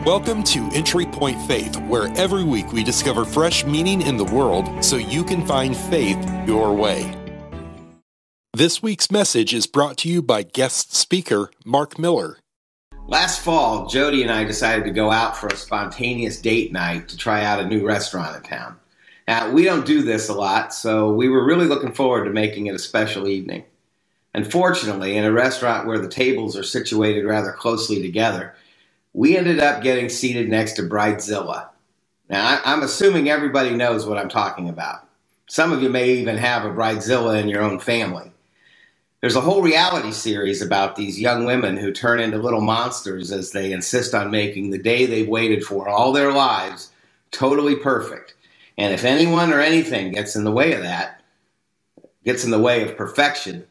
Welcome to Entry Point Faith, where every week we discover fresh meaning in the world so you can find faith your way. This week's message is brought to you by guest speaker Mark Miller. Last fall, Jody and I decided to go out for a spontaneous date night to try out a new restaurant in town. Now, we don't do this a lot, so we were really looking forward to making it a special evening. Unfortunately, in a restaurant where the tables are situated rather closely together, we ended up getting seated next to Bridezilla. Now, I'm assuming everybody knows what I'm talking about. Some of you may even have a Bridezilla in your own family. There's a whole reality series about these young women who turn into little monsters as they insist on making the day they've waited for all their lives totally perfect. And if anyone or anything gets in the way of that, gets in the way of perfection,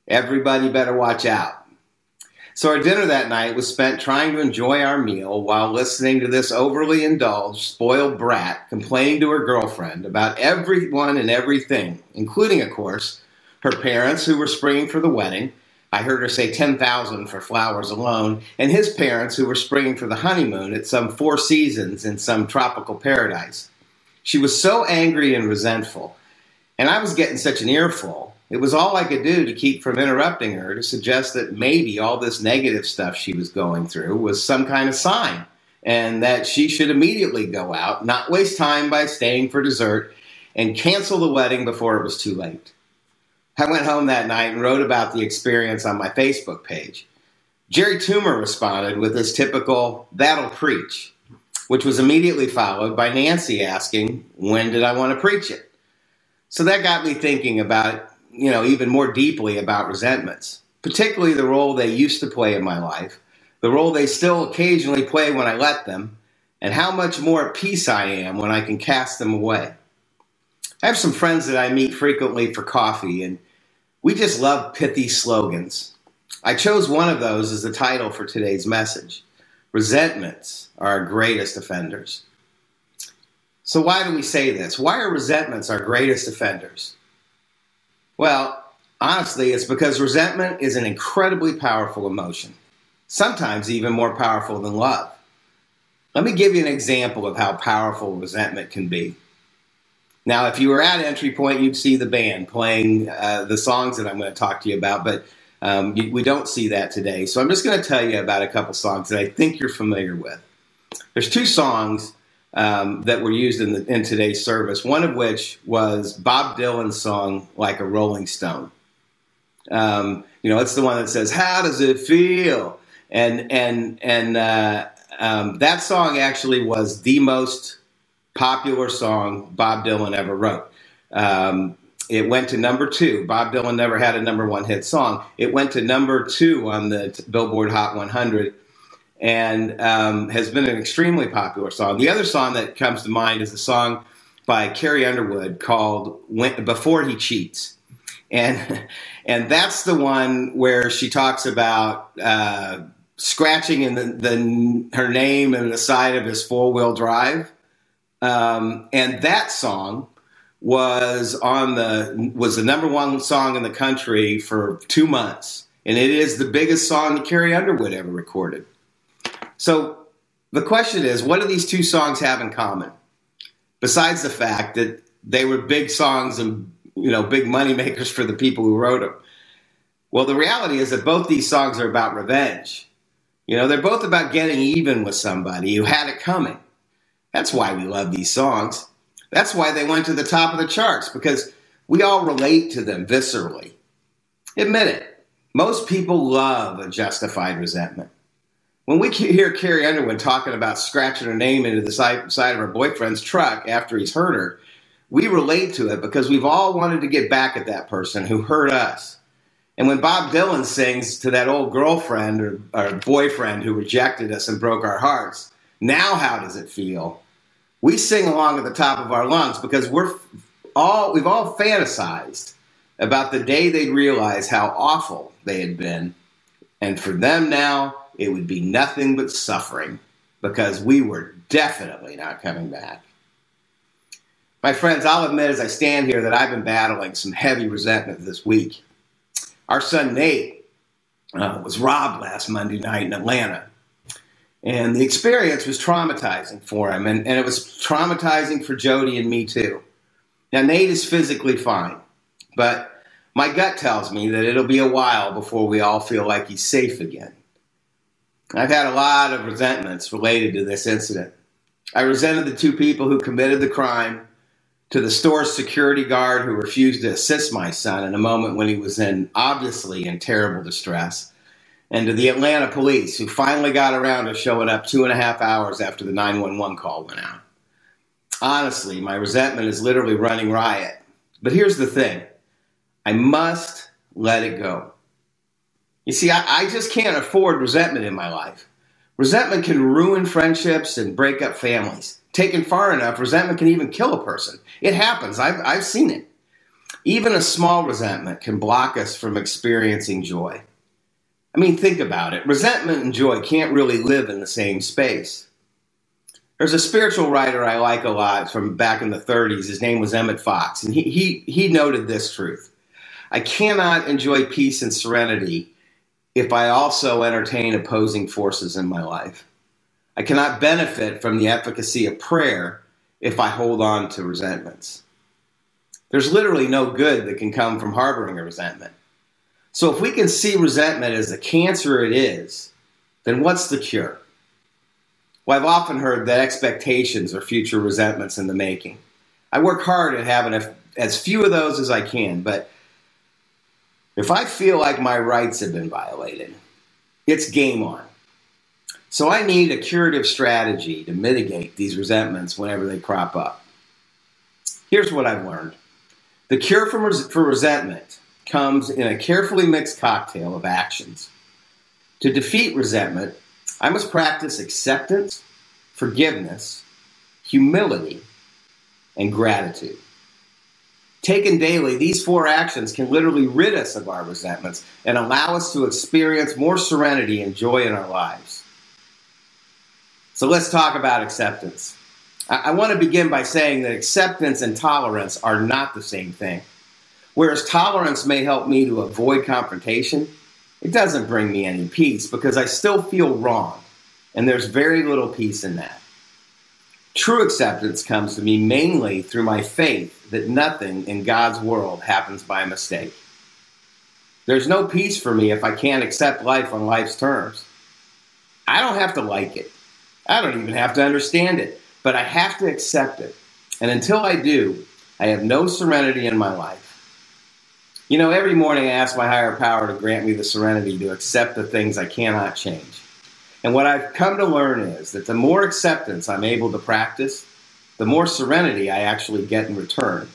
everybody better watch out. So our dinner that night was spent trying to enjoy our meal while listening to this overly indulged, spoiled brat complaining to her girlfriend about everyone and everything, including, of course, her parents who were springing for the wedding. I heard her say $10,000 for flowers alone, and his parents who were springing for the honeymoon at some Four Seasons in some tropical paradise. She was so angry and resentful, and I was getting such an earful. It was all I could do to keep from interrupting her to suggest that maybe all this negative stuff she was going through was some kind of sign, and that she should immediately go out, not waste time by staying for dessert, and cancel the wedding before it was too late. I went home that night and wrote about the experience on my Facebook page. Jerry Toomer responded with his typical, "That'll preach," which was immediately followed by Nancy asking, "When did I want to preach it?" So that got me thinking about, even more deeply about resentments, particularly the role they used to play in my life, the role they still occasionally play when I let them, and how much more at peace I am when I can cast them away. I have some friends that I meet frequently for coffee, and we just love pithy slogans. I chose one of those as the title for today's message. Resentments are our greatest offenders. So why do we say this? Why are resentments our greatest offenders? Well, honestly, it's because resentment is an incredibly powerful emotion, sometimes even more powerful than love. Let me give you an example of how powerful resentment can be. Now, if you were at Entry Point, you'd see the band playing the songs that I'm going to talk to you about, but we don't see that today. So I'm just going to tell you about a couple songs that I think you're familiar with. There's two songs that were used in today's service, one of which was Bob Dylan's song, "Like a Rolling Stone." It's the one that says, "How does it feel?" And that song actually was the most popular song Bob Dylan ever wrote. It went to number 2. Bob Dylan never had a number 1 hit song. It went to number 2 on the Billboard Hot 100. And has been an extremely popular song. The other song that comes to mind is a song by Carrie Underwood called "Before He Cheats." And that's the one where she talks about scratching in her name in the side of his four-wheel drive. And that song was the number 1 song in the country for 2 months. And it is the biggest song that Carrie Underwood ever recorded. So the question is, what do these two songs have in common? Besides the fact that they were big songs and, big money makers for the people who wrote them. Well, the reality is that both these songs are about revenge. They're both about getting even with somebody who had it coming. That's why we love these songs. That's why they went to the top of the charts, because we all relate to them viscerally. Admit it. Most people love a justified resentment. When we hear Carrie Underwood talking about scratching her name into the side of her boyfriend's truck after he's hurt her, we relate to it because we've all wanted to get back at that person who hurt us. And when Bob Dylan sings to that old girlfriend or boyfriend who rejected us and broke our hearts, "Now how does it feel?" we sing along at the top of our lungs because we've all fantasized about the day they'd realize how awful they had been. And for them now, it would be nothing but suffering because we were definitely not coming back. My friends, I'll admit as I stand here that I've been battling some heavy resentment this week. Our son Nate was robbed last Monday night in Atlanta. And the experience was traumatizing for him, and it was traumatizing for Jody and me too. Now, Nate is physically fine, but my gut tells me that it'll be a while before we all feel like he's safe again. I've had a lot of resentments related to this incident. I resented the two people who committed the crime, to the store's security guard who refused to assist my son in a moment when he was obviously in terrible distress, and to the Atlanta police who finally got around to showing up 2.5 hours after the 911 call went out. Honestly, my resentment is literally running riot. But here's the thing. I must let it go. You see, I just can't afford resentment in my life. Resentment can ruin friendships and break up families. Taken far enough, resentment can even kill a person. It happens. I've seen it. Even a small resentment can block us from experiencing joy. I mean, think about it. Resentment and joy can't really live in the same space. There's a spiritual writer I like a lot from back in the 30s. His name was Emmett Fox, and he noted this truth. I cannot enjoy peace and serenity if I also entertain opposing forces in my life. I cannot benefit from the efficacy of prayer if I hold on to resentments. There's literally no good that can come from harboring a resentment. So if we can see resentment as the cancer it is, then what's the cure? Well, I've often heard that expectations are future resentments in the making. I work hard at having as few of those as I can, but if I feel like my rights have been violated, it's game on. So I need a curative strategy to mitigate these resentments whenever they crop up. Here's what I've learned. The cure for resentment comes in a carefully mixed cocktail of actions. To defeat resentment, I must practice acceptance, forgiveness, humility, and gratitude. Taken daily, these 4 actions can literally rid us of our resentments and allow us to experience more serenity and joy in our lives. So let's talk about acceptance. I want to begin by saying that acceptance and tolerance are not the same thing. Whereas tolerance may help me to avoid confrontation, it doesn't bring me any peace because I still feel wrong, and there's very little peace in that. True acceptance comes to me mainly through my faith that nothing in God's world happens by mistake. There's no peace for me if I can't accept life on life's terms. I don't have to like it. I don't even have to understand it, but I have to accept it. And until I do, I have no serenity in my life. You know, every morning I ask my higher power to grant me the serenity to accept the things I cannot change. And what I've come to learn is that the more acceptance I'm able to practice, the more serenity I actually get in return.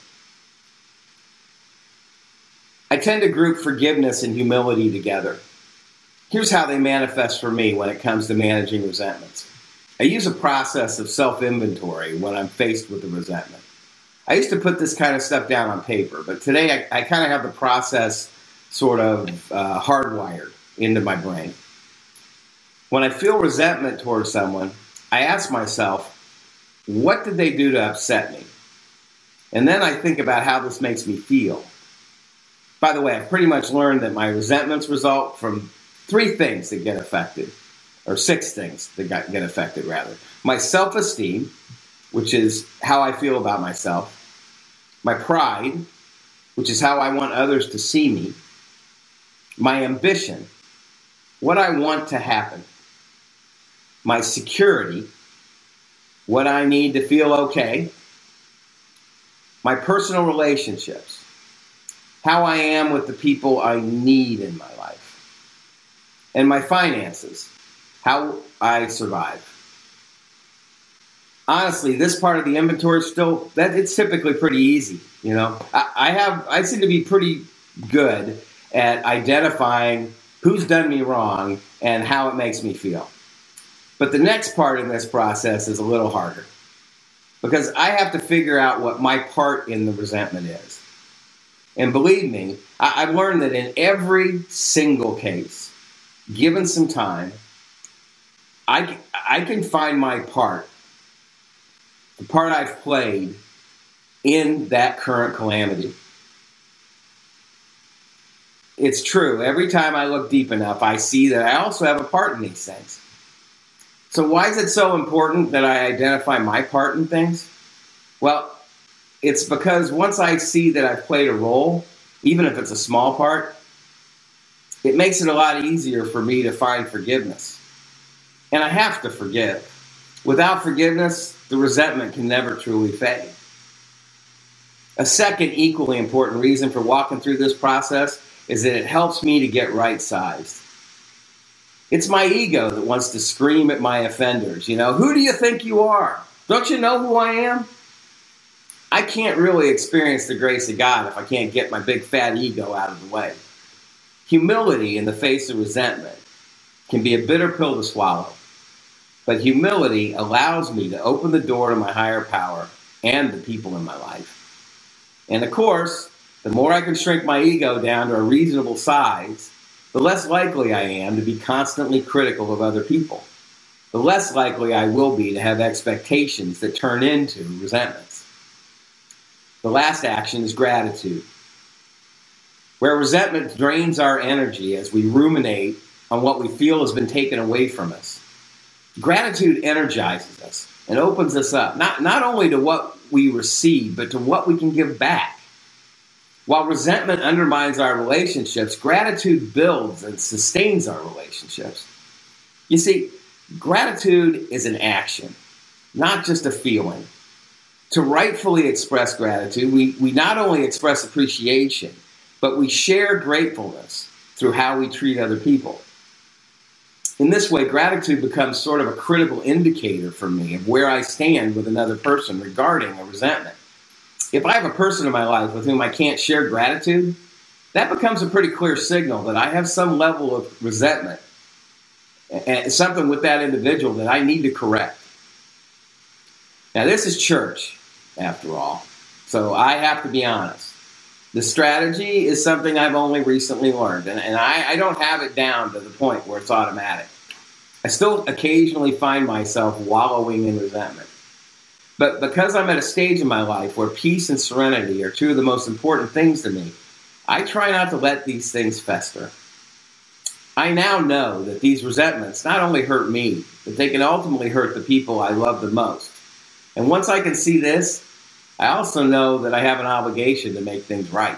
I tend to group forgiveness and humility together. Here's how they manifest for me when it comes to managing resentments. I use a process of self-inventory when I'm faced with a resentment. I used to put this kind of stuff down on paper, but today I kind of have the process sort of hardwired into my brain. When I feel resentment towards someone, I ask myself, what did they do to upset me? And then I think about how this makes me feel. By the way, I've pretty much learned that my resentments result from 3 things that get affected, or 6 things that get affected, rather. My self-esteem, which is how I feel about myself. My pride, which is how I want others to see me. My ambition, what I want to happen. My security, what I need to feel okay. My personal relationships, how I am with the people I need in my life. And my finances, how I survive. Honestly, this part of the inventory is it's typically pretty easy. You know, I seem to be pretty good at identifying who's done me wrong and how it makes me feel. But the next part in this process is a little harder because I have to figure out what my part in the resentment is. And believe me, I've learned that in every single case, given some time, I can find my part, the part I've played in that current calamity. It's true. Every time I look deep enough, I see that I also have a part in these things. So why is it so important that I identify my part in things? Well, it's because once I see that I've played a role, even if it's a small part, it makes it a lot easier for me to find forgiveness. And I have to forgive. Without forgiveness, the resentment can never truly fade. A second equally important reason for walking through this process is that it helps me to get right-sized. It's my ego that wants to scream at my offenders. Who do you think you are? Don't you know who I am? I can't really experience the grace of God if I can't get my big fat ego out of the way. Humility in the face of resentment can be a bitter pill to swallow. But humility allows me to open the door to my higher power and the people in my life. And of course, the more I can shrink my ego down to a reasonable size, the less likely I am to be constantly critical of other people. The less likely I will be to have expectations that turn into resentments. The last action is gratitude. Where resentment drains our energy as we ruminate on what we feel has been taken away from us, gratitude energizes us and opens us up, not only to what we receive, but to what we can give back. While resentment undermines our relationships, gratitude builds and sustains our relationships. You see, gratitude is an action, not just a feeling. To rightfully express gratitude, we not only express appreciation, but we share gratefulness through how we treat other people. In this way, gratitude becomes sort of a critical indicator for me of where I stand with another person regarding a resentment. If I have a person in my life with whom I can't share gratitude, that becomes a pretty clear signal that I have some level of resentment and something with that individual that I need to correct. Now, this is church, after all, so I have to be honest. The strategy is something I've only recently learned, and I don't have it down to the point where it's automatic. I still occasionally find myself wallowing in resentment. But because I'm at a stage in my life where peace and serenity are two of the most important things to me, I try not to let these things fester. I now know that these resentments not only hurt me, but they can ultimately hurt the people I love the most. And once I can see this, I also know that I have an obligation to make things right.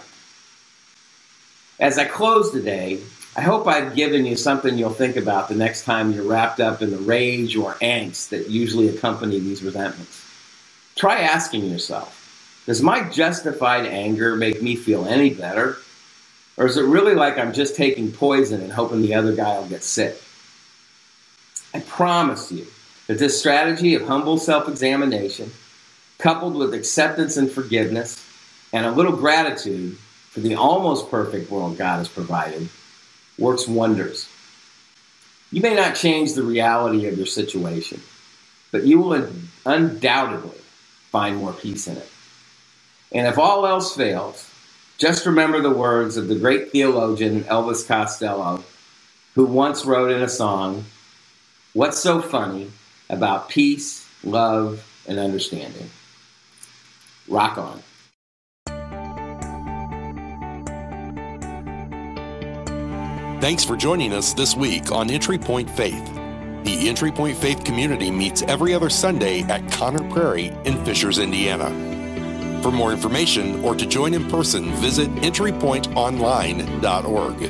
As I close today, I hope I've given you something you'll think about the next time you're wrapped up in the rage or angst that usually accompany these resentments. Try asking yourself, does my justified anger make me feel any better? Or is it really like I'm just taking poison and hoping the other guy will get sick? I promise you that this strategy of humble self-examination, coupled with acceptance and forgiveness, and a little gratitude for the almost perfect world God has provided, works wonders. You may not change the reality of your situation, but you will undoubtedly find more peace in it. And if all else fails, just remember the words of the great theologian Elvis Costello, who once wrote in a song, "What's so funny about peace, love, and understanding?" Rock on. Thanks for joining us this week on Entry Point Faith. The Entry Point Faith community meets every other Sunday at Conner Prairie in Fishers, Indiana. For more information or to join in person, visit entrypointonline.org.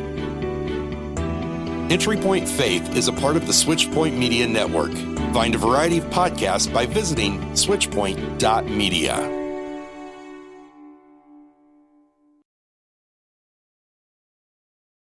Entry Point Faith is a part of the Switchpoint Media Network. Find a variety of podcasts by visiting switchpoint.media.